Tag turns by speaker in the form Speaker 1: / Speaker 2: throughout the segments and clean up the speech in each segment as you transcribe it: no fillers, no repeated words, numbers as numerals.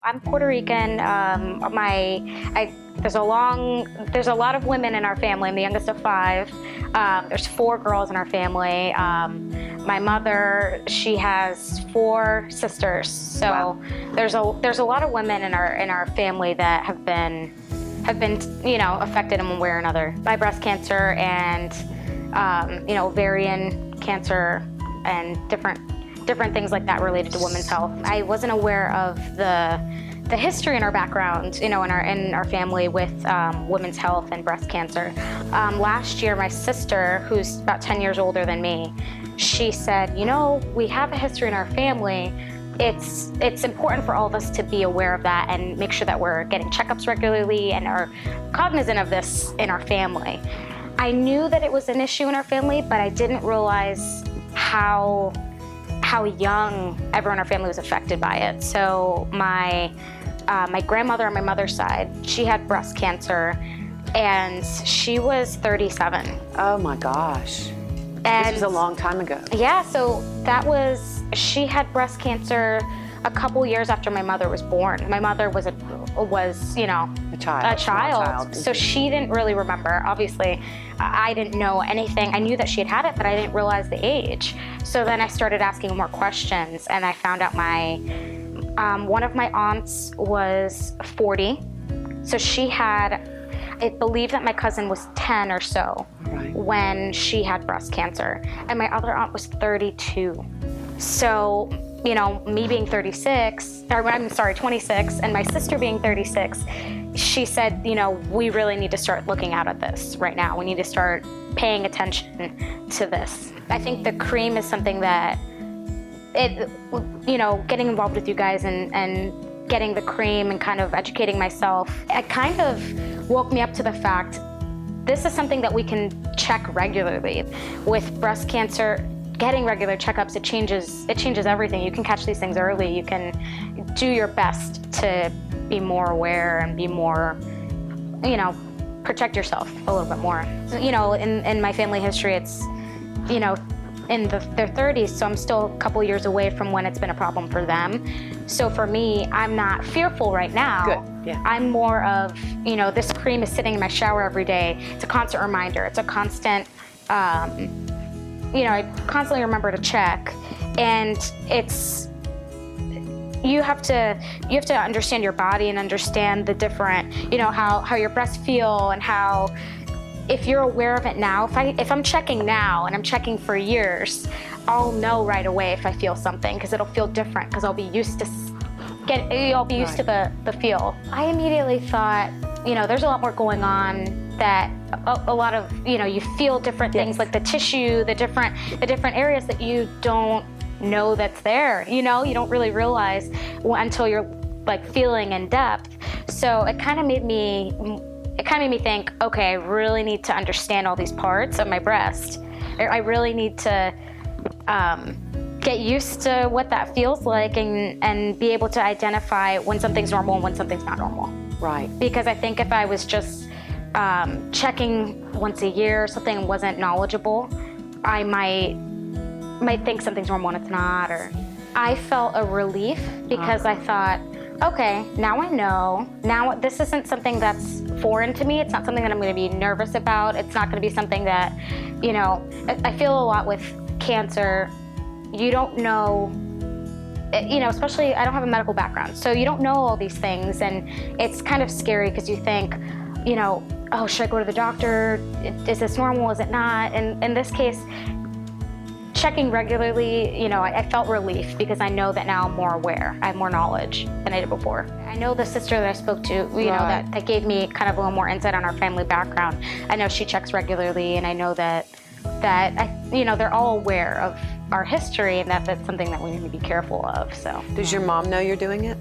Speaker 1: I'm Puerto Rican. There's a lot of women in our family. I'm the youngest of 5. There's 4 girls in our family. My mother, she has 4 sisters. So wow. there's a lot of women in our family that have been affected in one way or another by breast cancer and ovarian cancer and different things like that related to women's health. I wasn't aware of the history in our background, in our family with women's health and breast cancer. Last year, my sister, who's about 10 years older than me, she said, we have a history in our family. It's important for all of us to be aware of that and make sure that we're getting checkups regularly and are cognizant of this in our family. I knew that it was an issue in our family, but I didn't realize how young everyone in our family was affected by it. So my grandmother on my mother's side, she had breast cancer, and she was 37.
Speaker 2: Oh my gosh.
Speaker 1: And
Speaker 2: this was a long time ago.
Speaker 1: Yeah, so she had breast cancer a couple years after my mother was born. My mother was a child. So she didn't really remember. Obviously, I didn't know anything. I knew that she had it, but I didn't realize the age. So then I started asking more questions, and I found out one of my aunts was 40. So I believe that my cousin was 10 or so when she had breast cancer, and my other aunt was 32. So, me being 26, and my sister being 36, she said, we really need to start looking out at this right now. We need to start paying attention to this. I think the cream is something that, getting involved with you guys and getting the cream and kind of educating myself, it kind of woke me up to the fact this is something that we can check regularly. With breast cancer, getting regular checkups, it changes everything. You can catch these things early. You can do your best to be more aware and be more, protect yourself a little bit more. In my family history, it's, in their 30s, so I'm still a couple years away from when it's been a problem for them. So for me, I'm not fearful right now.
Speaker 2: Good. Yeah.
Speaker 1: I'm more of, this cream is sitting in my shower every day. It's a constant reminder. It's a constant, I constantly remember to check, and you have to understand your body and understand the different, how your breasts feel, and how, if you're aware of it now, if I'm checking now and I'm checking for years, I'll know right away if I feel something, because it'll feel different, because I'll be used to the feel. I immediately thought, there's a lot more going on, that a lot of, you feel different things, like the tissue, the different areas that you don't know that's there. You don't really realize until you're like feeling in depth. So it kind of made me think, okay, I really need to understand all these parts of my breast. I really need to get used to what that feels like and be able to identify when something's normal and when something's not normal.
Speaker 2: Right.
Speaker 1: Because I think if I was just checking once a year or something, wasn't knowledgeable, I might think something's normal and it's not. Or I felt a relief, because I thought, okay, now I know. Now this isn't something that's foreign to me. It's not something that I'm going to be nervous about. It's not going to be something that, I feel a lot with cancer. You don't know, especially I don't have a medical background, so you don't know all these things, and it's kind of scary because you think, oh, should I go to the doctor? Is this normal? Is it not? And in this case, checking regularly, I felt relief, because I know that now I'm more aware. I have more knowledge than I did before. I know the sister that I spoke to, that gave me kind of a little more insight on our family background. I know she checks regularly, and I know that they're all aware of our history, and that's something that we need to be careful of. So.
Speaker 2: Does your mom know you're doing it?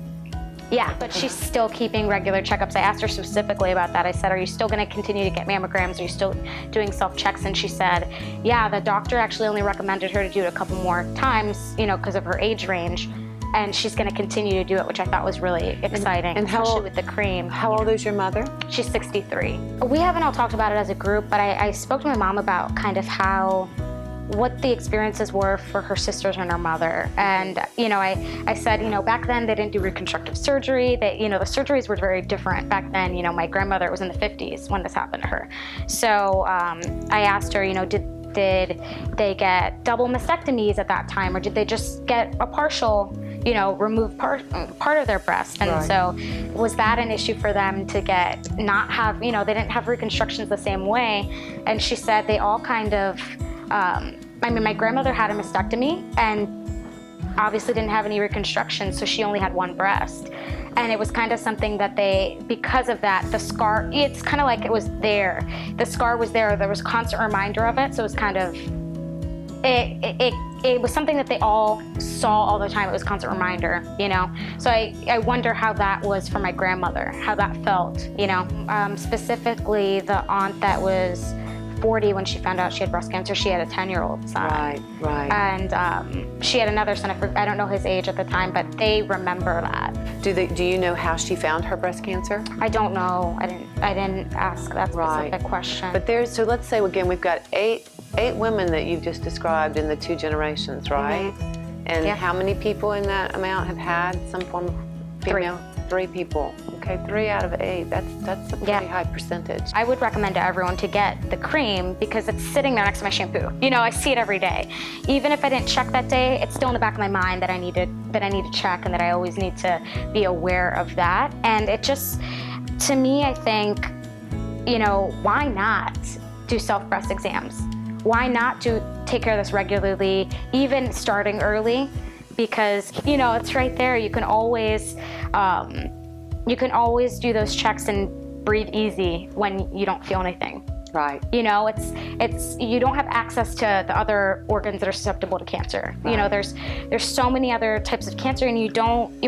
Speaker 1: Yeah, but she's still keeping regular checkups. I asked her specifically about that. I said, are you still going to continue to get mammograms? Are you still doing self-checks? And she said, yeah, the doctor actually only recommended her to do it a couple more times, because of her age range. And she's going to continue to do it, which I thought was really exciting, and especially with the cream.
Speaker 2: How old is your mother?
Speaker 1: She's 63. We haven't all talked about it as a group, but I spoke to my mom about kind of how what the experiences were for her sisters and her mother. And, I said, back then they didn't do reconstructive surgery. The surgeries were very different back then. My grandmother was in the 50s when this happened to her. So I asked her, did they get double mastectomies at that time, or did they just get a partial, remove part of their breast? And so was that an issue for them to not have, they didn't have reconstructions the same way? And she said they all kind of, my grandmother had a mastectomy and obviously didn't have any reconstruction, so she only had one breast. And it was kind of something that because of that, the scar, it's kind of like it was there. The scar was there. There was a constant reminder of it. So it was kind of, it was something that they all saw all the time. It was a constant reminder, So I wonder how that was for my grandmother, how that felt, Specifically, the aunt that was 40 when she found out she had breast cancer, she had a 10-year-old son.
Speaker 2: Right.
Speaker 1: And she had another son. I don't know his age at the time, but they remember that.
Speaker 2: Do you know how she found her breast cancer?
Speaker 1: I don't know. I didn't ask that specific question.
Speaker 2: But so let's say again, we've got eight women that you've just described in the 2 generations, right?
Speaker 1: Mm-hmm.
Speaker 2: And how many people in that amount have had some form of female? 3 people. Okay, 3 out of 8. That's a pretty high percentage.
Speaker 1: I would recommend to everyone to get the cream because it's sitting there next to my shampoo. I see it every day. Even if I didn't check that day, it's still in the back of my mind that I need to check, and that I always need to be aware of that. And it just, to me, I think, why not do self-breast exams? Why not take care of this regularly, even starting early? Because it's right there. You can always do those checks and breathe easy when you don't feel anything.
Speaker 2: Right.
Speaker 1: It's you don't have access to the other organs that are susceptible to cancer.
Speaker 2: Right.
Speaker 1: There's so many other types of cancer, and you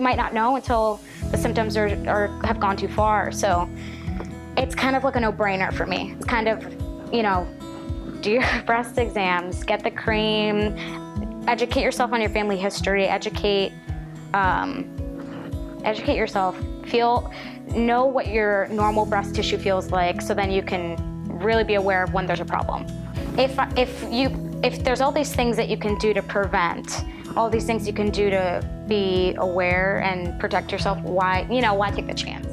Speaker 1: might not know until the symptoms have gone too far. So it's kind of like a no-brainer for me. It's kind of, do your breast exams, get the cream. Educate yourself on your family history. Educate yourself. Know what your normal breast tissue feels like, so then you can really be aware of when there's a problem. If there's all these things that you can do to prevent, all these things you can do to be aware and protect yourself, why take the chance?